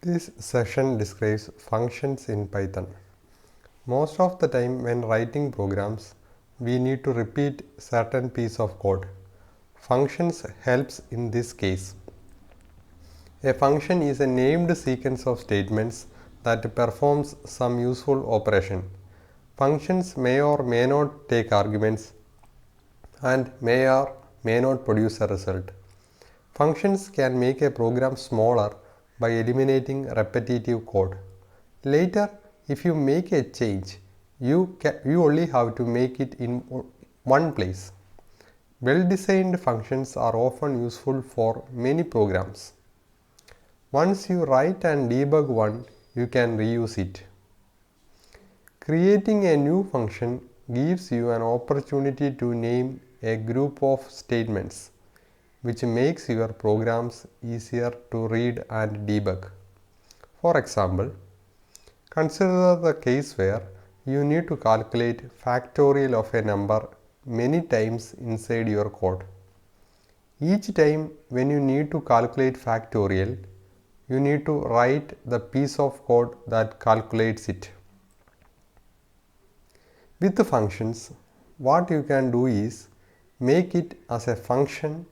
This session describes functions in Python. Most of the time when writing programs, we need to repeat certain piece of code. Functions helps in this case. A function is a named sequence of statements that performs some useful operation. Functions may or may not take arguments and may or may not produce a result. Functions can make a program smaller by eliminating repetitive code. Later, if you make a change, you only have to make it in one place. Well-designed functions are often useful for many programs. Once you write and debug one, you can reuse it. Creating a new function gives you an opportunity to name a group of statements, which makes your programs easier to read and debug. For example, consider the case where you need to calculate factorial of a number many times inside your code. Each time when you need to calculate factorial, you need to write the piece of code that calculates it. With the functions, what you can do is make it as a function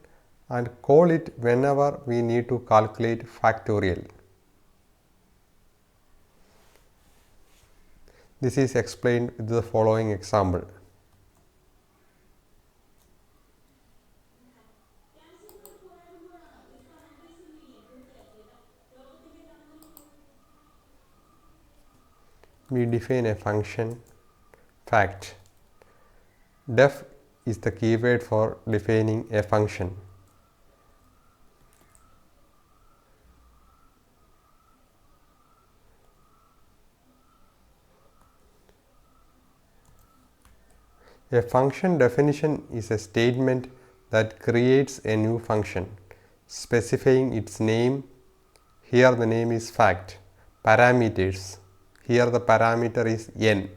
and call it whenever we need to calculate factorial. This is explained with the following example. We define a function fact. Def is the keyword for defining a function. A function definition is a statement that creates a new function, specifying its name. Here the name is fact. Parameters. Here the parameter is n.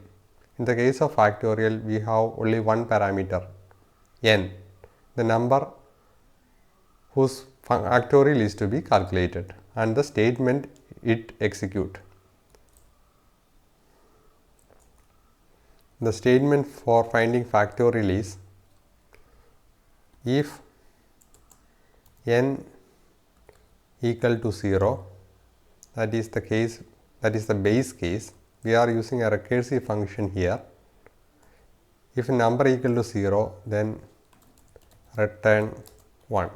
In the case of factorial, we have only one parameter, n, the number whose factorial is to be calculated, and the statement it execute. The statement for finding factorial is if n equal to 0, that is the case, that is the base case. We are using a recursive function here. If number equal to 0, then return 1.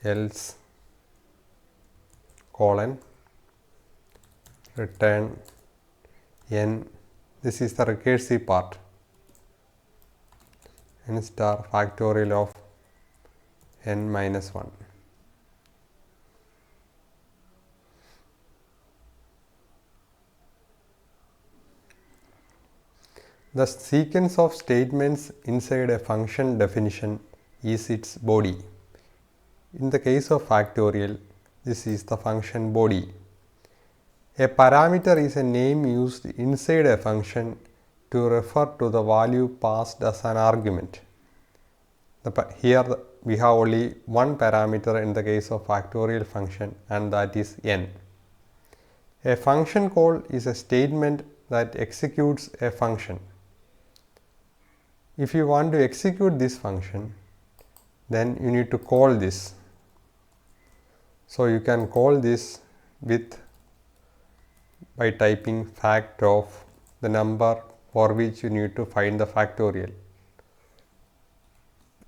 Else colon return n. This is the recursive part. N star factorial of n minus 1. The sequence of statements inside a function definition is its body. In the case of factorial, this is the function body. A parameter is a name used inside a function to refer to the value passed as an argument. Here we have only one parameter in the case of factorial function, and that is n. A function call is a statement that executes a function. If you want to execute this function, then you need to call this. So you can call this by typing fact of the number for which you need to find the factorial.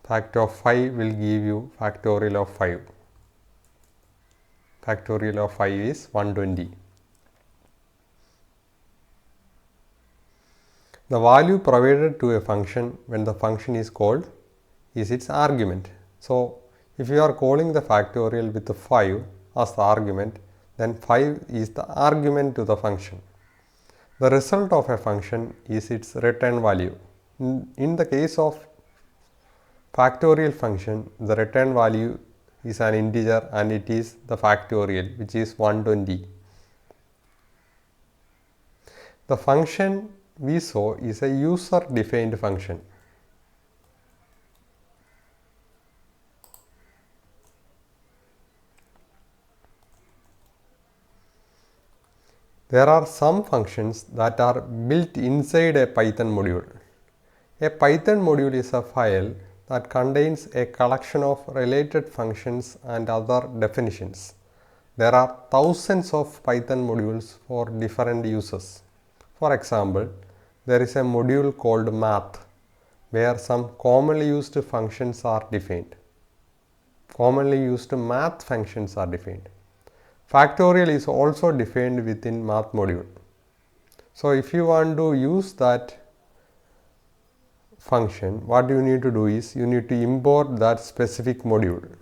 Fact of 5 will give you factorial of 5. Factorial of 5 is 120. The value provided to a function when the function is called is its argument. So, if you are calling the factorial with 5 as the argument, then 5 is the argument to the function. The result of a function is its return value. In the case of factorial function, the return value is an integer and it is the factorial, which is 120. The function we saw is a user defined function. There are some functions that are built inside a Python module. A Python module is a file that contains a collection of related functions and other definitions. There are thousands of Python modules for different uses. For example, there is a module called math where some commonly used functions are defined. Commonly used math functions are defined. Factorial is also defined within math module. So if you want to use that function, what you need to do is you need to import that specific module.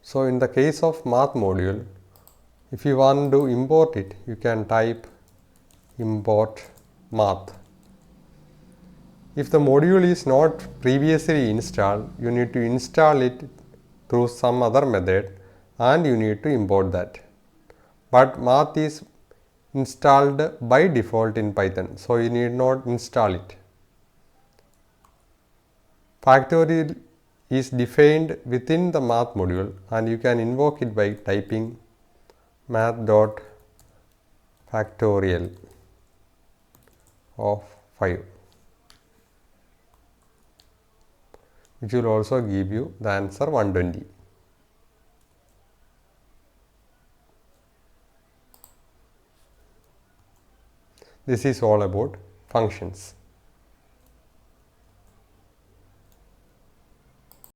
So in the case of math module, if you want to import it, you can type import math. If the module is not previously installed, you need to install it through some other method and you need to import that. But math is installed by default in Python, so you need not install it. Factorial is defined within the math module and you can invoke it by typing math.factorial of 5, which will also give you the answer 120. This is all about functions.